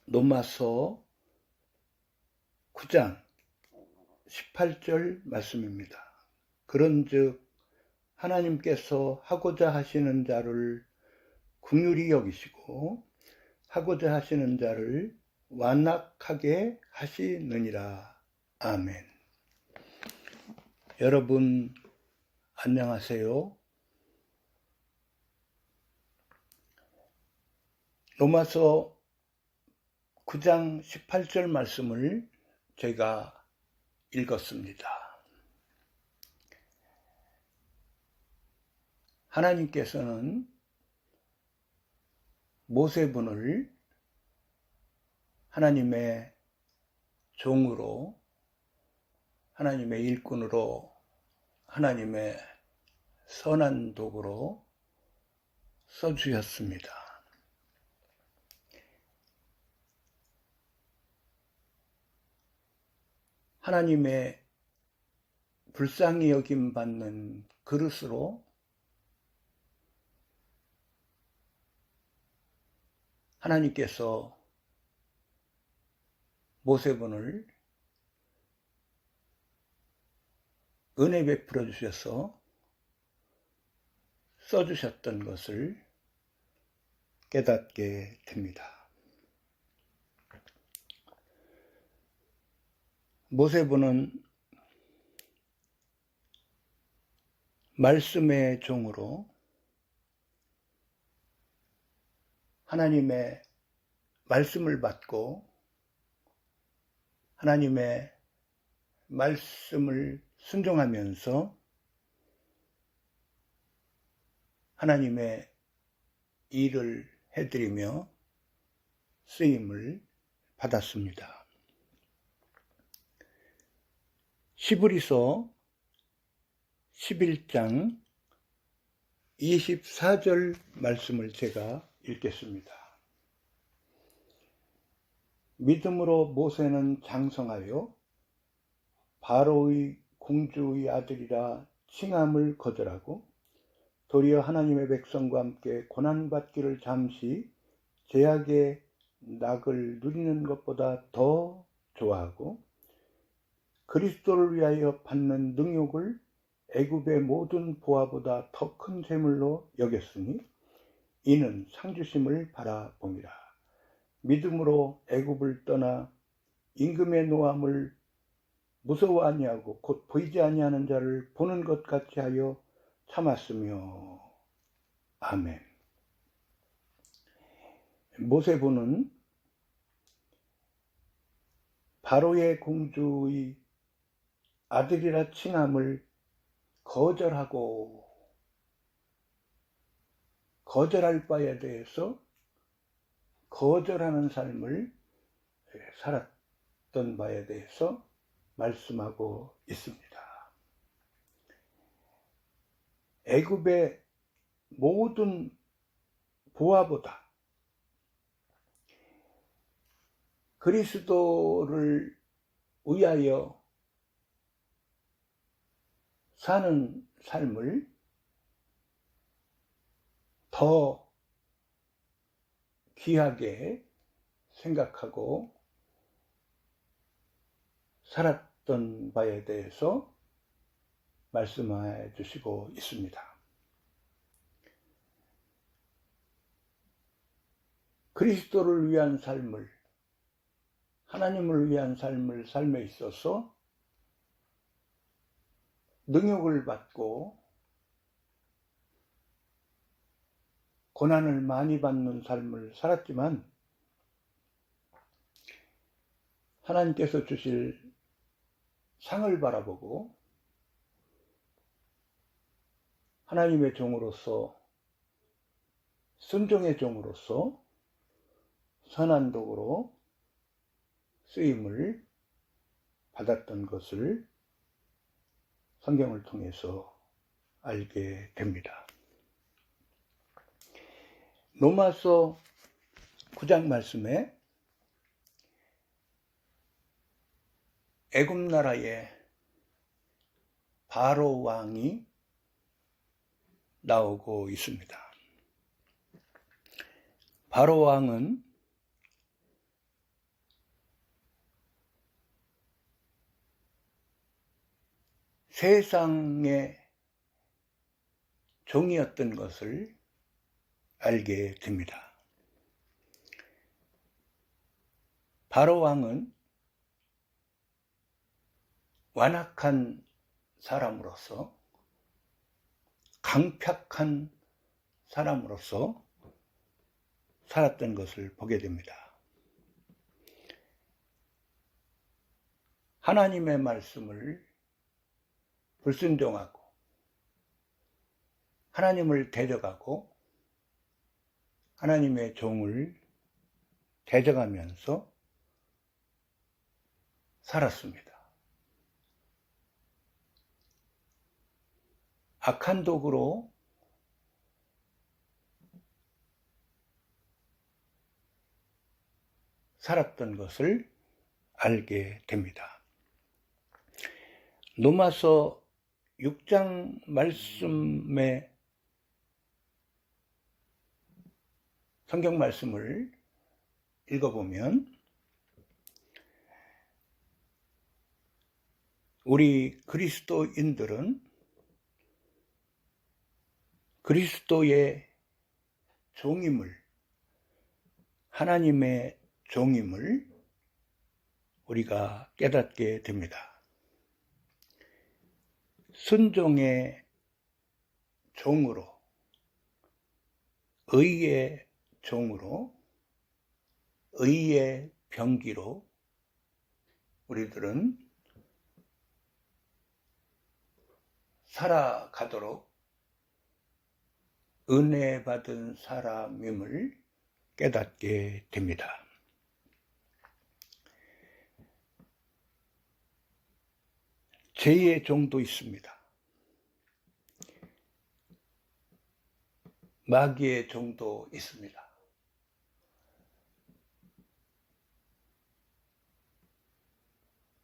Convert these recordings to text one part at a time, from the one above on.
로마서 9장 18절 말씀입니다. 그런즉 하나님께서 하고자 하시는 자를 긍휼히 여기시고 하고자 하시는 자를 완악하게 하시느니라. 아멘. 여러분 안녕하세요. 로마서 9장 18절 말씀을 제가 읽었습니다. 하나님께서는 모세분을 하나님의 종으로, 하나님의 일꾼으로, 하나님의 선한 도구로 써주셨습니다. 하나님의 불쌍히 여김 받는 그릇으로 하나님께서 모세분을 은혜 베풀어 주셔서 써주셨던 것을 깨닫게 됩니다. 모세분은 말씀의 종으로 하나님의 말씀을 받고 하나님의 말씀을 순종하면서 하나님의 일을 해드리며 쓰임을 받았습니다. 히브리서 11장 24절 말씀을 제가 읽겠습니다. 믿음으로 모세는 장성하여 바로의 공주의 아들이라 칭함을 거절하고 도리어 하나님의 백성과 함께 고난받기를 잠시 죄악의 낙을 누리는 것보다 더 좋아하고 그리스도를 위하여 받는 능욕을 애굽의 모든 보화보다 더 큰 재물로 여겼으니 이는 상주심을 바라봄이라. 믿음으로 애굽을 떠나 임금의 노함을 무서워 아니하고 곧 보이지 아니하는 자를 보는 것 같이 하여 참았으며. 아멘. 모세분은 바로의 공주의 아들이라 칭함을 거절할 바에 대해서 거절하는 삶을 살았던 바에 대해서 말씀하고 있습니다. 애굽의 모든 보화보다 그리스도를 위하여 사는 삶을 더 귀하게 생각하고 살았던 바에 대해서 말씀해 주시고 있습니다. 그리스도를 위한 삶을, 하나님을 위한 삶을 삶에 있어서 능욕을 받고 고난을 많이 받는 삶을 살았지만 하나님께서 주실 상을 바라보고 하나님의 종으로서, 순종의 종으로서 선한 도구로 쓰임을 받았던 것을 성경을 통해서 알게 됩니다. 로마서 9장 말씀에 애굽 나라의 바로 왕이 나오고 있습니다. 바로 왕은 세상의 종이었던 것을 알게 됩니다. 바로 왕은 완악한 사람으로서, 강팍한 사람으로서 살았던 것을 보게 됩니다. 하나님의 말씀을 불순종하고 하나님을 대적하고 하나님의 종을 대적하면서 살았습니다. 악한 도구로 살았던 것을 알게 됩니다. 로마서 6장 말씀에 성경 말씀을 읽어보면 우리 그리스도인들은 그리스도의 종임을, 하나님의 종임을 우리가 깨닫게 됩니다. 순종의 종으로, 의의 종으로, 의의 병기로 우리들은 살아가도록 은혜 받은 사람임을 깨닫게 됩니다. 죄의 종도 있습니다. 마귀의 종도 있습니다.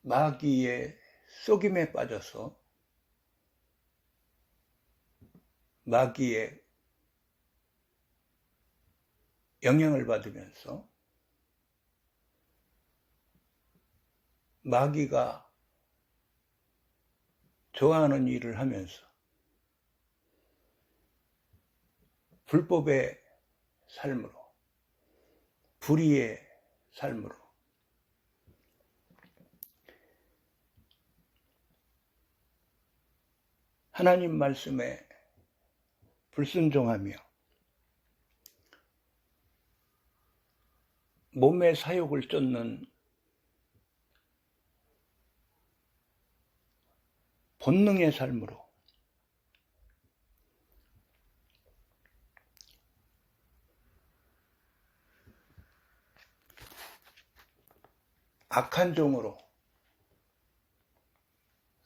마귀의 속임에 빠져서 마귀의 영향을 받으면서 마귀가 좋아하는 일을 하면서 불법의 삶으로, 불의의 삶으로 하나님 말씀에 불순종하며 몸의 사욕을 쫓는 본능의 삶으로 악한 종으로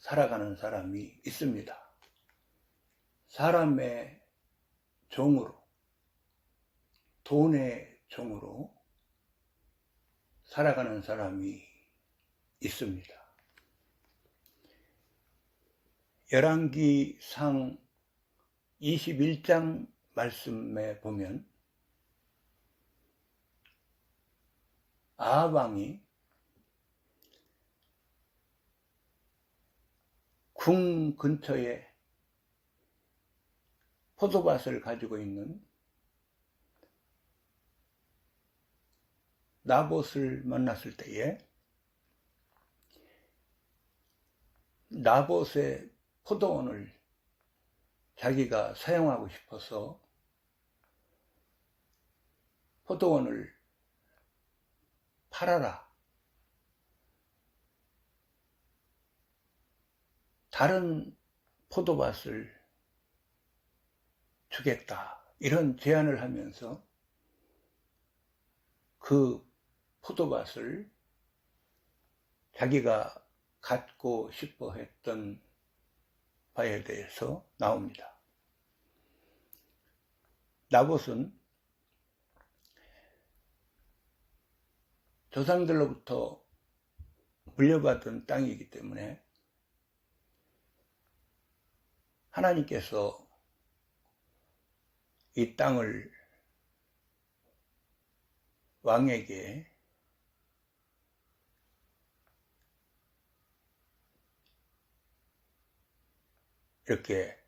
살아가는 사람이 있습니다. 사람의 종으로, 돈의 종으로 살아가는 사람이 있습니다. 열왕기상 21장 말씀에 보면 아합 왕이 궁 근처에 포도밭을 가지고 있는 나봇을 만났을 때에 나봇의 포도원을 자기가 사용하고 싶어서 포도원을 팔아라, 다른 포도밭을 주겠다, 이런 제안을 하면서 그 포도밭을 자기가 갖고 싶어 했던 바에 대해서 나옵니다. 나봇은 조상들로부터 물려받은 땅이기 때문에 하나님께서 이 땅을 왕에게 이렇게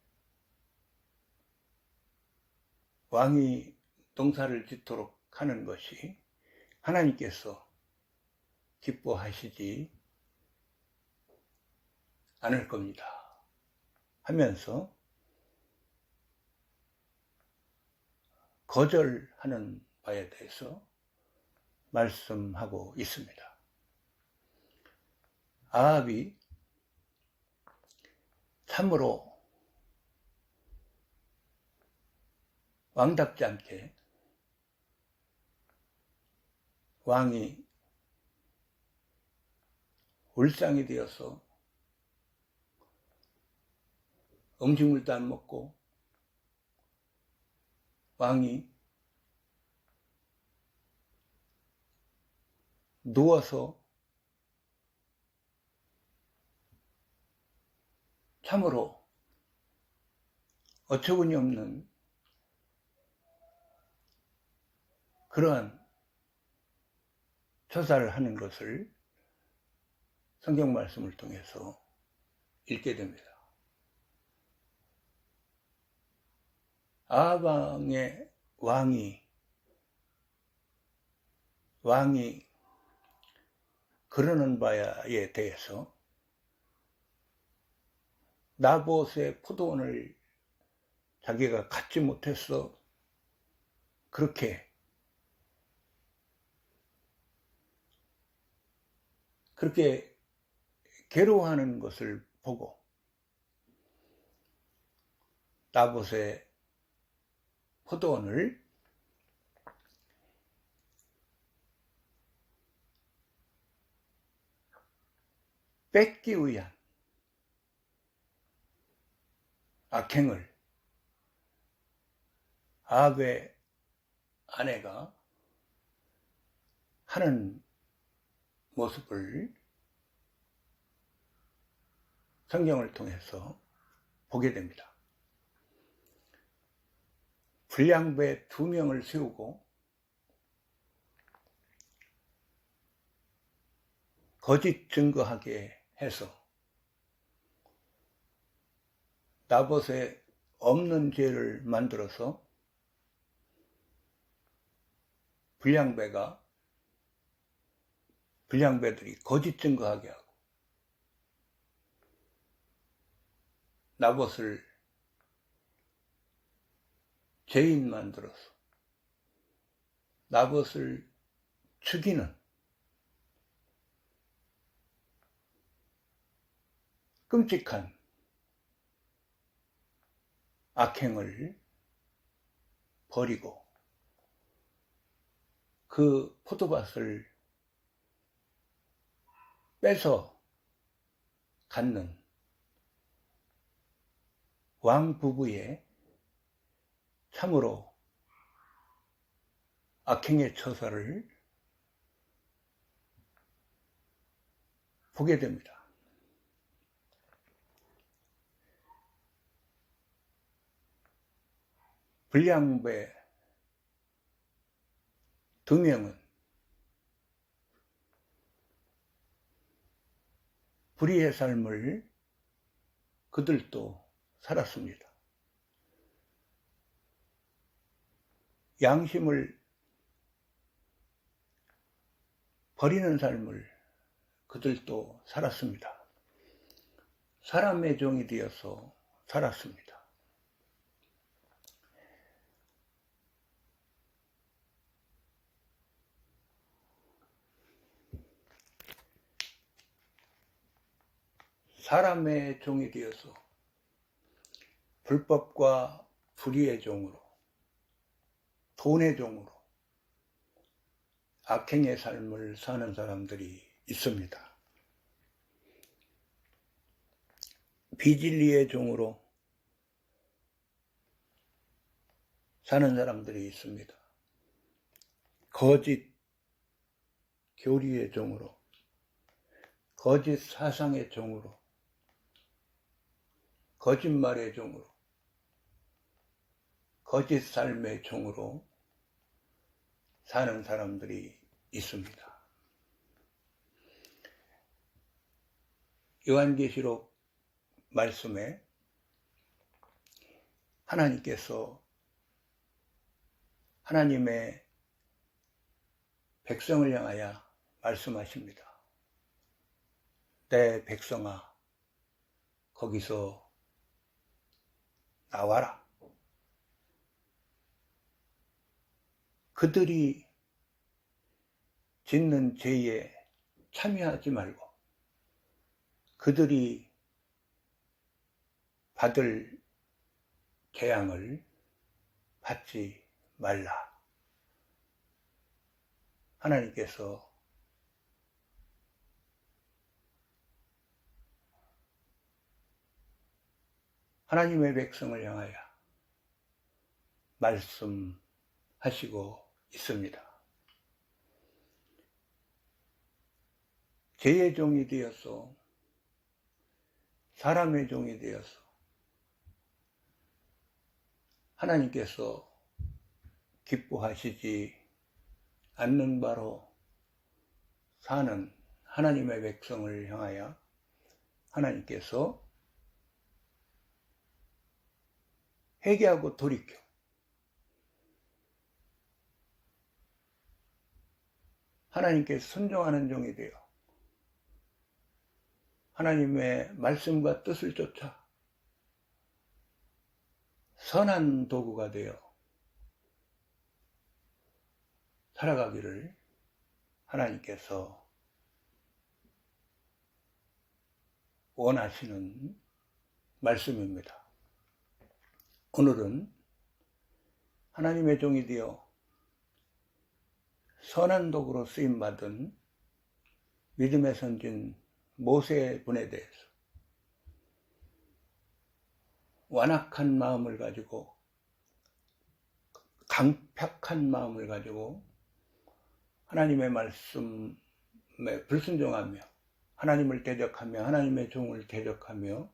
왕이 농사를 짓도록 하는 것이 하나님께서 기뻐하시지 않을 겁니다 하면서 거절하는 바에 대해서 말씀하고 있습니다. 아합이 참으로 왕답지 않게 왕이 울상이 되어서 음식물도 안 먹고 왕이 누워서 참으로 어처구니 없는 그러한 처사를 하는 것을 성경 말씀을 통해서 읽게 됩니다. 아합 왕의 왕이 그러는 바에 대해서 나봇의 포도원을 자기가 갖지 못해서 그렇게 괴로워하는 것을 보고 나봇의 포도원을 뺏기 위한 악행을 아합의 아내가 하는 모습을 성경을 통해서 보게 됩니다. 불량배 2명을 세우고 거짓 증거하게 해서 나봇의 없는 죄를 만들어서 불량배들이 거짓 증거하게 하고 나봇을 죄인 만들어서 나봇을 죽이는 끔찍한 악행을 벌이고 그 포도밭을 뺏어 갖는 왕 부부의 참으로 악행의 처사를 보게 됩니다. 불량배 2명은 불의의 삶을 그들도 살았습니다. 양심을 버리는 삶을 그들도 살았습니다. 사람의 종이 되어서 살았습니다. 사람의 종이 되어서 불법과 불의의 종으로, 돈의 종으로 악행의 삶을 사는 사람들이 있습니다. 비진리의 종으로 사는 사람들이 있습니다. 거짓 교리의 종으로, 거짓 사상의 종으로, 거짓말의 종으로, 거짓 삶의 종으로 사는 사람들이 있습니다. 요한계시록 말씀에 하나님께서 하나님의 백성을 향하여 말씀하십니다. 내 백성아, 거기서 나와라. 그들이 짓는 죄에 참여하지 말고 그들이 받을 재앙을 받지 말라. 하나님께서 하나님의 백성을 향하여 말씀하시고 있습니다. 죄의 종이 되어서 사람의 종이 되어서 하나님께서 기뻐하시지 않는 바로 사는 하나님의 백성을 향하여 하나님께서 회개하고 돌이켜 하나님께 순종하는 종이 되어 하나님의 말씀과 뜻을 쫓아 선한 도구가 되어 살아가기를 하나님께서 원하시는 말씀입니다. 오늘은 하나님의 종이 되어 선한 도구로 쓰임받은 믿음의 선진 모세 분에 대해서 완악한 마음을 가지고 강팍한 마음을 가지고 하나님의 말씀에 불순종하며 하나님을 대적하며 하나님의 종을 대적하며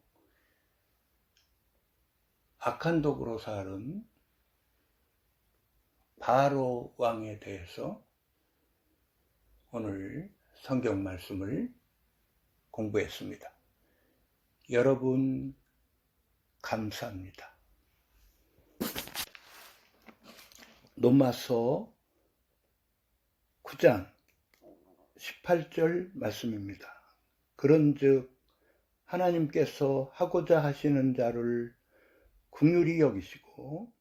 악한 도구로 살은 바로 왕에 대해서 오늘 성경 말씀을 공부했습니다. 여러분 감사합니다. 로마서 9장 18절 말씀입니다. 그런즉 하나님께서 하고자 하시는 자를 긍휼히 여기시고